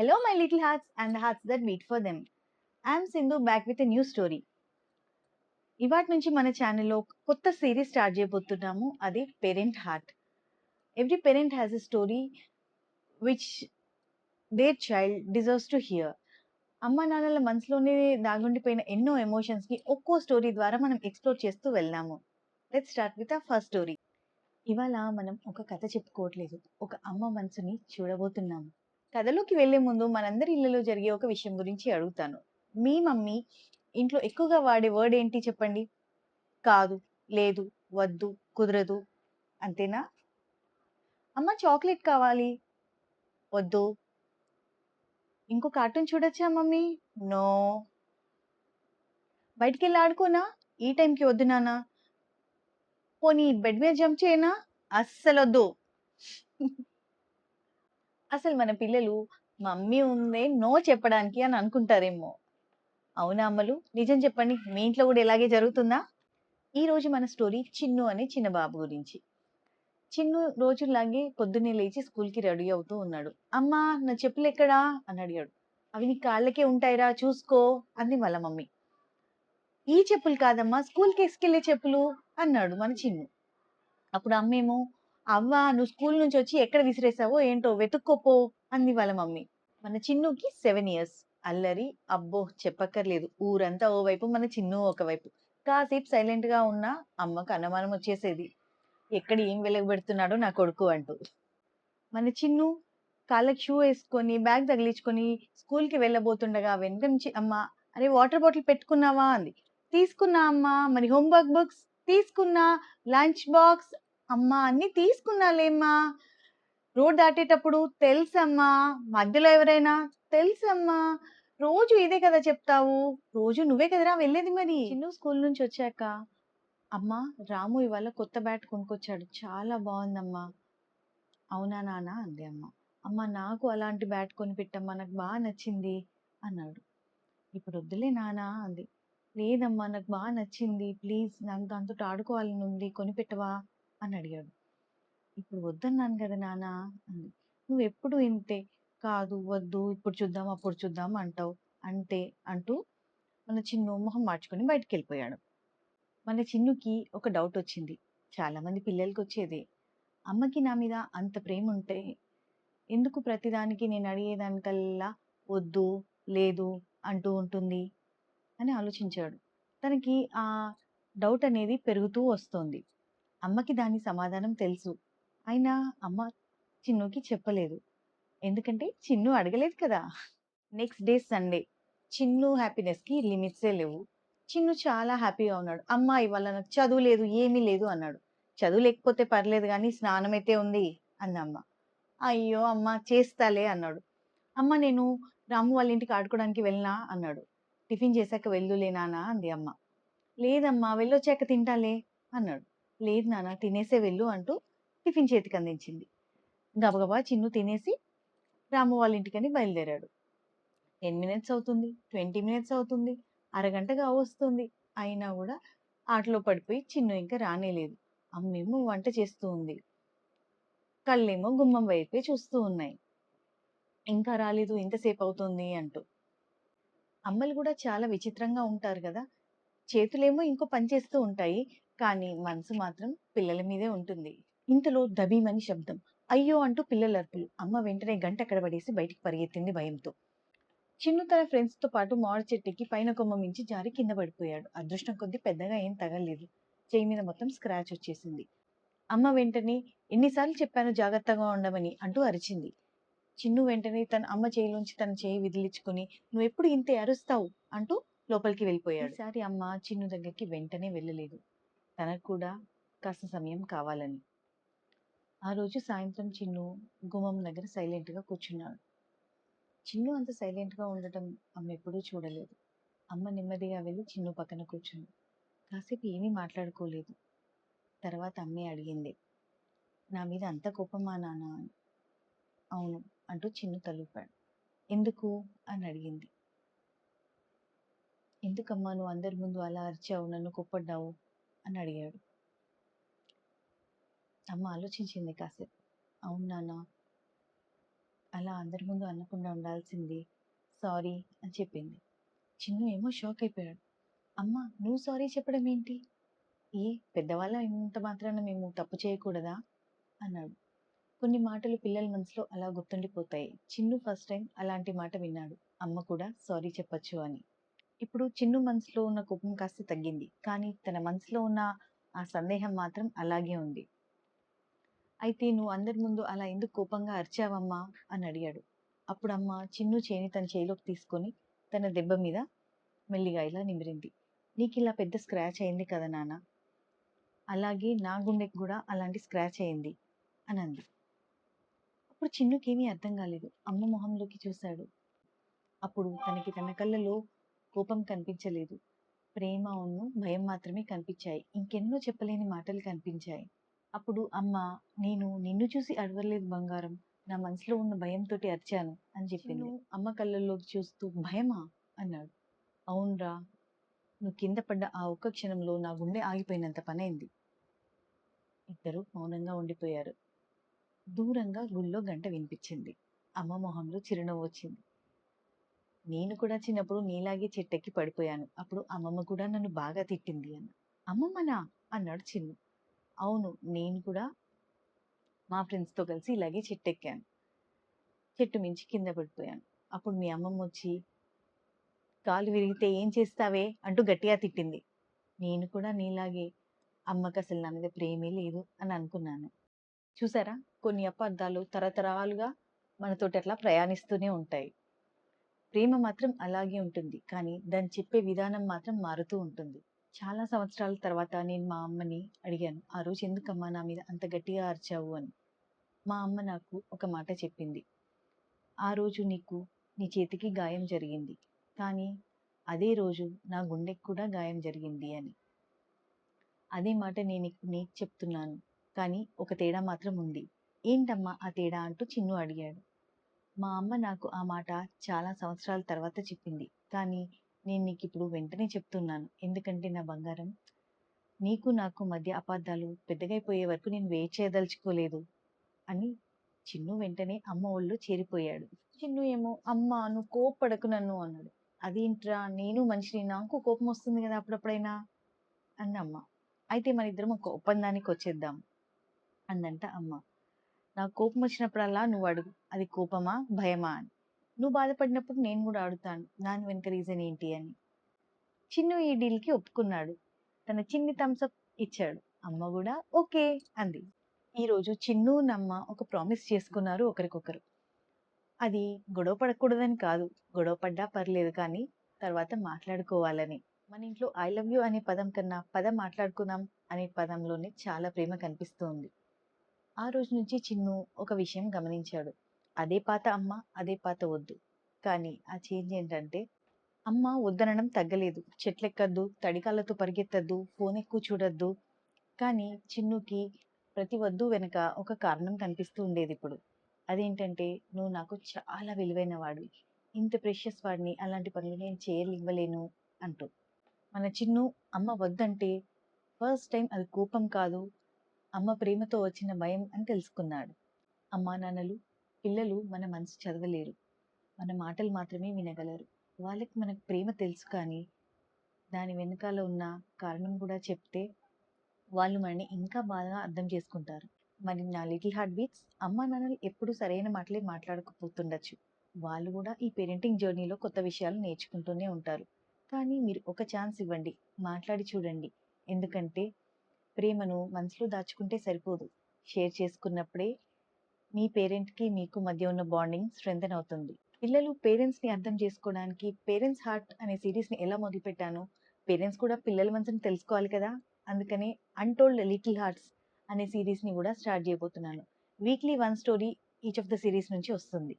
Hello, my little hearts and the hearts that beat for them. I'm Sindhu back with a new story. ఇవాటి నుంచి మన ఛానల్లో కొత్త series start చేయబోతున్నాము. అది parent heart. Every parent has a story which there child deserves to hear. అమ్మ నాన్నల మనసులోనే దాగుండిపోయిన ఎన్నో ఎమోషన్స్ కి ఒక్కో స్టోరీ ద్వారా మనం ఎక్స్ప్లోర్ చేస్తూ వెళ్దాము. Let's start with our first story. ఇవాళ మనం ఒక కథ చెప్పుకోవట్లేదు, ఒక అమ్మ మనసుని చూడబోతున్నాము. కథలోకి వెళ్లే ముందు మనందరి ఇళ్లలో జరిగే ఒక విషయం గురించి అడుగుతాను. మీ మమ్మీ ఇంట్లో ఎక్కువగా వాడే వర్డ్ ఏంటి చెప్పండి? కాదు, లేదు, వద్దు, కుదరదు, అంతేనా? అమ్మ చాక్లెట్ కావాలి, వద్దు. ఇంకో కార్టూన్ చూడొచ్చా మమ్మీ? నో. బయటికి వెళ్ళి ఆడుకోనా? ఈ టైంకి వద్దు నాన్న. పోనీ బెడ్ మీద జంప్ చేయనా? అస్సలు వద్దు. అసలు మన పిల్లలు మమ్మీ ఉందే నో చెప్పడానికి అని అనుకుంటారేమో. అవునా అమ్మలు? నిజం చెప్పండి, మీ ఇంట్లో కూడా ఇలాగే జరుగుతుందా? ఈ రోజు మన స్టోరీ చిన్ను అనే చిన్న బాబు గురించి. చిన్ను రోజులాగే పొద్దున్నే లేచి స్కూల్కి రెడీ అవుతూ ఉన్నాడు. అమ్మా, నా చెప్పులు ఎక్కడా అని అడిగాడు. అవి నీ కాళ్ళకే ఉంటాయిరా, చూసుకో అంది వాళ్ళ మమ్మీ. ఈ చెప్పులు కాదమ్మా, స్కూల్కి వేసుకెళ్లే చెప్పులు అన్నాడు మన చిన్ను. అప్పుడు అమ్మేమో, అవ్వా నువ్వు స్కూల్ నుంచి వచ్చి ఎక్కడ విసిరేసావో ఏంటో వెతుక్కోపో అంది వాళ్ళ మమ్మీ. మన చిన్నుకి 7 years. అల్లరి అబ్బో చెప్పక్కర్లేదు. ఊరంతా ఓవైపు, మన చిన్ను ఒకవైపు. కాసేపు సైలెంట్ గా ఉన్న అమ్మకు అనుమానం వచ్చేసేది, ఎక్కడ ఏం వెలగబెడుతున్నాడో నా కొడుకు అంటూ. మన చిన్ను కాళ్ళకి షూ వేసుకొని బ్యాగ్ తగిలించుకొని స్కూల్ కి వెళ్ళబోతుండగా వెనక నుంచి అమ్మ, అరే వాటర్ బాటిల్ పెట్టుకున్నావా అంది. తీసుకున్నా అమ్మా. మరి హోంవర్క్ బుక్స్? తీసుకున్నా. Lunch box? అమ్మా అన్ని తీసుకున్నాలేమ్మా. రోడ్ దాటేటప్పుడు? తెలుసమ్మా. మధ్యలో ఎవరైనా? తెలుసమ్మా. రోజు ఇదే కదా చెప్తావు, రోజు నువ్వే కదరా వెళ్ళేది. మరి చిన్ను స్కూల్ నుంచి వచ్చాక, అమ్మా రాము ఇవాళ కొత్త బ్యాట్ కొనుక్కొచ్చాడు, చాలా బాగుందమ్మా. అవునా నాన్న అంది అమ్మ. అమ్మ నాకు అలాంటి బ్యాట్ కొనిపెట్టమ్మా, నాకు బాగా నచ్చింది అన్నాడు. ఇప్పుడు వద్దులే నాన్న అంది. లేదమ్మా నాకు బాగా నచ్చింది, ప్లీజ్ నాకు దాంతో ఆడుకోవాలని ఉంది, కొనిపెట్టవా అని అడిగాడు. ఇప్పుడు వద్దన్నాను కదా నాన్న అంది. నువ్వు ఎప్పుడు ఇంతే, కాదు వద్దు, ఇప్పుడు చూద్దాం అప్పుడు చూద్దాం అంటావు అంటే అంటూ మన చిన్ను మొహం మార్చుకొని బయటికి వెళ్ళిపోయాడు. మన చిన్నుకి ఒక డౌట్ వచ్చింది, చాలా మంది పిల్లలకి వచ్చేది. అమ్మకి నా మీద అంత ప్రేమ ఉంటే ఎందుకు ప్రతిదానికి నేను అడిగేదానికల్లా వద్దు, లేదు అంటూ ఉంటుంది అని ఆలోచించాడు. తనకి ఆ డౌట్ అనేది పెరుగుతూ వస్తోంది. అమ్మకి దాని సమాధానం తెలుసు, అయినా అమ్మ చిన్నుకి చెప్పలేదు. ఎందుకంటే చిన్ను అడగలేదు కదా. Next day Sunday. Chinnu happiness కి లిమిట్సే లేవు. చిన్ను చాలా హ్యాపీగా ఉన్నాడు. అమ్మ ఇవాళ నాకు చదువు లేదు, ఏమీ లేదు అన్నాడు. చదువు లేకపోతే పర్లేదు కానీ స్నానం అయితే ఉంది అందమ్మ. అయ్యో అమ్మ చేస్తాలే అన్నాడు. అమ్మ నేను రాము వాళ్ళ ఇంటికి ఆడుకోవడానికి వెళ్ళనా అన్నాడు. టిఫిన్ చేశాక వెళ్దులే నాన్న అంది అమ్మ. లేదమ్మా వెళ్ళొచ్చాక తింటాలే అన్నాడు. లేదు నాన్న తినేసే వెళ్ళు అంటూ టిఫిన్ చేతికి అందించింది. గబగబా చిన్ను తినేసి రాము వాళ్ళ ఇంటికని బయలుదేరాడు. 10 minutes అవుతుంది, 20 minutes అవుతుంది, అరగంటగా వస్తుంది. అయినా కూడా ఆటలో పడిపోయి చిన్ను ఇంకా రానేలేదు. అమ్మేమో వంట చేస్తూ ఉంది, కళ్ళేమో గుమ్మం వైపే చూస్తూ ఉన్నాయి. ఇంకా రాలేదు, ఇంతసేపు అవుతుంది అంటూ. అమ్మలు కూడా చాలా విచిత్రంగా ఉంటారు కదా. చేతులేమో ఇంకో పని చేస్తూ ఉంటాయి, కానీ మనసు మాత్రం పిల్లల మీదే ఉంటుంది. ఇంతలో దబీమని శబ్దం, అయ్యో అంటూ పిల్లల అరుపులు. అమ్మ వెంటనే గంట అక్కడ పడేసి బయటికి పరిగెత్తింది భయంతో. చిన్ను తన ఫ్రెండ్స్ తో పాటు మామిడి చెట్టుకి పైన కొమ్మ మించి జారి కింద పడిపోయాడు. అదృష్టం కొద్దీ పెద్దగా ఏం తగలేదు, చేయి మీద మొత్తం స్క్రాచ్ వచ్చేసింది. అమ్మ వెంటనే ఎన్నిసార్లు చెప్పాను జాగ్రత్తగా ఉండమని అంటూ అరిచింది. చిన్ను వెంటనే తన అమ్మ చేయిలోంచి తన చేయి విదిలించుకుని, నువ్వు ఎప్పుడు ఇంతే అరుస్తావు అంటూ లోపలికి వెళ్ళిపోయాడు. ఈసారి అమ్మ చిన్ను దగ్గరికి వెంటనే వెళ్ళలేదు, తనకు కూడా కాస్త సమయం కావాలని. ఆ రోజు సాయంత్రం చిన్ను గుమ్మం దగ్గర సైలెంట్ గా కూర్చున్నాడు. చిన్ను అంత సైలెంట్ గా ఉండటం అమ్మ ఎప్పుడూ చూడలేదు. అమ్మ నెమ్మదిగా వెళ్ళి చిన్ను పక్కన కూర్చుంది. కాసేపు ఏమీ మాట్లాడుకోలేదు. తర్వాత అమ్మే అడిగింది, నా మీద అంత కోపమా నాన్న అని. అవును అంటూ చిన్ను తలూపాడు. ఎందుకు అని అడిగింది. ఎందుకమ్మా నువ్వు అందరి ముందు అలా అరిచావు, నన్ను కోప్పడ్డావు అని అడిగాడు. అమ్మ ఆలోచించింది కాసేపు. అవును నాన్న, అలా అందరి ముందు అనకుండా ఉండాల్సింది. సారీ అని చెప్పింది. చిన్ను ఏమో షాక్ అయిపోయాడు. అమ్మ నువ్వు సారీ చెప్పడం ఏంటి? ఏ పెద్దవాళ్ళ ఇంత మాత్రాన మేము తప్పు చేయకూడదా? అన్నాడు. కొన్ని మాటలు పిల్లల మనసులో అలా గుర్తుండిపోతాయి. చిన్ను ఫస్ట్ టైం అలాంటి మాట విన్నాడు. అమ్మ కూడా సారీ చెప్పొచ్చు అని. ఇప్పుడు చిన్ను మనసులో ఉన్న కోపం కాస్త తగ్గింది. కానీ తన మనసులో ఉన్న ఆ సందేహం మాత్రం అలాగే ఉంది. అయితే నువ్వు అందరి ముందు అలా ఎందుకు కోపంగా అరిచావమ్మా అని అడిగాడు. అప్పుడు అమ్మ చిన్ను చేని తన చేయిలోకి తీసుకొని తన దెబ్బ మీద మెల్లిగా ఇలా నిమిరింది. నీకు ఇలా పెద్ద స్క్రాచ్ అయింది కదా నాన్న, అలాగే నా గుండెకి కూడా అలాంటి స్క్రాచ్ అయింది అని అంది. అప్పుడు చిన్నుకేమీ అర్థం కాలేదు. అమ్మ మొహంలోకి చూశాడు. అప్పుడు తనకి తన కళ్ళలో కోపం కనిపించలేదు. ప్రేమ భయం మాత్రమే కనిపించాయి. ఇంకెన్నో చెప్పలేని మాటలు కనిపించాయి. అప్పుడు అమ్మ, నేను నిన్ను చూసి అడగలేదు బంగారం, నా మనసులో ఉన్న భయంతోటి అరిచాను అని చెప్పింది. అమ్మ కళ్ళల్లోకి చూస్తూ భయమా అన్నాడు. అవునరా, నువ్వు కింద పడ్డ ఆ ఒక్క క్షణంలో నా గుండె ఆగిపోయినంత పనైంది. ఇద్దరు మౌనంగా ఉండిపోయారు. దూరంగా గుళ్ళో గంట వినిపించింది. అమ్మ మొహంలో చిరునవ్వు వచ్చింది. నేను కూడా చిన్నప్పుడు నీలాగే చెట్టెక్కి పడిపోయాను. అప్పుడు అమ్మమ్మ కూడా నన్ను బాగా తిట్టింది అన్న. అమ్మమ్మనా అన్నాడు చిన్ను. అవును, నేను కూడా మా ఫ్రెండ్స్తో కలిసి ఇలాగే చెట్టెక్కాను. చెట్టు మించి కింద పడిపోయాను. అప్పుడు మీ అమ్మమ్మ వచ్చి కాలు విరిగితే ఏం చేస్తావే అంటూ గట్టిగా తిట్టింది. నేను కూడా నీలాగే అమ్మకి అసలు నా మీద ప్రేమే లేదు అని అనుకున్నాను. చూసారా, కొన్ని అపార్థాలు తరతరాలుగా మనతోటి అట్లా ప్రయాణిస్తూనే ఉంటాయి. ప్రేమ మాత్రం అలాగే ఉంటుంది, కానీ దాన్ని చెప్పే విధానం మాత్రం మారుతూ ఉంటుంది. చాలా సంవత్సరాల తర్వాత నేను మా అమ్మని అడిగాను, ఆ రోజు ఎందుకమ్మా నా మీద అంత గట్టిగా అరిచావు అని. మా అమ్మ నాకు ఒక మాట చెప్పింది. ఆ రోజు నీ చేతికి గాయం జరిగింది, కానీ అదే రోజు నా గుండెకి కూడా గాయం జరిగింది అని. అదే మాట నేను నీకు చెప్తున్నాను, కానీ ఒక తేడా మాత్రం ఉంది. ఏంటమ్మా ఆ తేడా అంటూ చిన్ను అడిగాడు. మా అమ్మ నాకు ఆ మాట చాలా సంవత్సరాల తర్వాత చెప్పింది, కానీ నేను నీకు ఇప్పుడు వెంటనే చెప్తున్నాను. ఎందుకంటే నా బంగారం, నీకు నాకు మధ్య అపార్థాలు పెద్దగైపోయే వరకు నేను వెయిట్ చేయదలుచుకోలేదు అని చిన్ను వెంటనే అమ్మ ఒళ్ళు చేరిపోయాడు. చిన్ను ఏమో అమ్మ నువ్వు కోప్పడకు నన్ను అన్నాడు. అదేంట్రా, నేను మనిషిని, నాకు కోపం వస్తుంది కదా అప్పుడప్పుడైనా అన్నమ్మ. అయితే మన ఇద్దరం ఒక ఒప్పందానికి వచ్చేద్దాం అందంట అమ్మ. నాకు కోపం వచ్చినప్పుడల్లా నువ్వు అడుగు, అది కోపమా భయమా అని. నువ్వు బాధపడినప్పుడు నేను కూడా అడుగుతాను, దాని వెనుక రీజన్ ఏంటి అని. చిన్ను ఈ డీల్కి ఒప్పుకున్నాడు. తన చిన్ని థమ్స్అప్ ఇచ్చాడు. అమ్మ కూడా ఓకే అంది. ఈరోజు చిన్ను నమ్మ ఒక ప్రామిస్ చేసుకున్నారు ఒకరికొకరు. అది గొడవ పడకూడదని కాదు, గొడవ పడ్డా పర్లేదు కానీ తర్వాత మాట్లాడుకోవాలని. మన ఇంట్లో ఐ లవ్ యూ అనే పదం కన్నా పదం మాట్లాడుకున్నాం అనే పదంలోనే చాలా ప్రేమ కనిపిస్తుంది. ఆ రోజు నుంచి చిన్ను ఒక విషయం గమనించాడు. అదే పాత అమ్మ, అదే పాత వద్దు. కానీ ఆ చేంజ్ ఏంటంటే, అమ్మ వద్దనడం తగ్గలేదు. చెట్లెక్కద్దు, తడికాళ్ళతో పరిగెత్తద్దు, ఫోన్ ఎక్కువ చూడొద్దు. కానీ చిన్నుకి ప్రతి వద్దు వెనుక ఒక కారణం కనిపిస్తూ ఉండేది ఇప్పుడు. అదేంటంటే, నువ్వు నాకు చాలా విలువైన వాడివి. ఇంత ప్రెషియస్ వాడిని అలాంటి పనులు నేను చేయనివ్వలేను అంటూ. మన చిన్ను అమ్మ వద్దంటే ఫస్ట్ టైం అది కోపం కాదు, అమ్మ ప్రేమతో వచ్చిన భయం అని తెలుసుకున్నాడు. అమ్మా నాన్నలు, పిల్లలు మన మనసు చదవలేరు, మన మాటలు మాత్రమే వినగలరు. వాళ్ళకి మనకు ప్రేమ తెలుసు, కానీ దాని వెనకాల ఉన్న కారణం కూడా చెప్తే వాళ్ళు మనని ఇంకా బాగా అర్థం చేసుకుంటారు. మరి నా లిటిల్ హార్ట్ బీట్స్, అమ్మా నాన్నలు ఎప్పుడు సరైన మాటలే మాట్లాడకపోతుండొచ్చు. వాళ్ళు కూడా ఈ పేరెంటింగ్ జర్నీలో కొత్త విషయాలు నేర్చుకుంటూనే ఉంటారు. కానీ మీరు ఒక ఛాన్స్ ఇవ్వండి, మాట్లాడి చూడండి. ఎందుకంటే ప్రేమను మనసులో దాచుకుంటే సరిపోదు, షేర్ చేసుకున్నప్పుడే మీ పేరెంట్కి మీకు మధ్య ఉన్న బాండింగ్ స్ట్రెంథెన్ అవుతుంది. పిల్లలు పేరెంట్స్ని అర్థం చేసుకోవడానికి పేరెంట్స్ హార్ట్ అనే సిరీస్ని ఎలా మొదలుపెట్టాను, పేరెంట్స్ కూడా పిల్లల మనసుని తెలుసుకోవాలి కదా, అందుకనే అన్టోల్డ్ లిటిల్ హార్ట్స్ అనే సిరీస్ని కూడా స్టార్ట్ చేయబోతున్నాను. Weekly 1 story each of the series నుంచి వస్తుంది.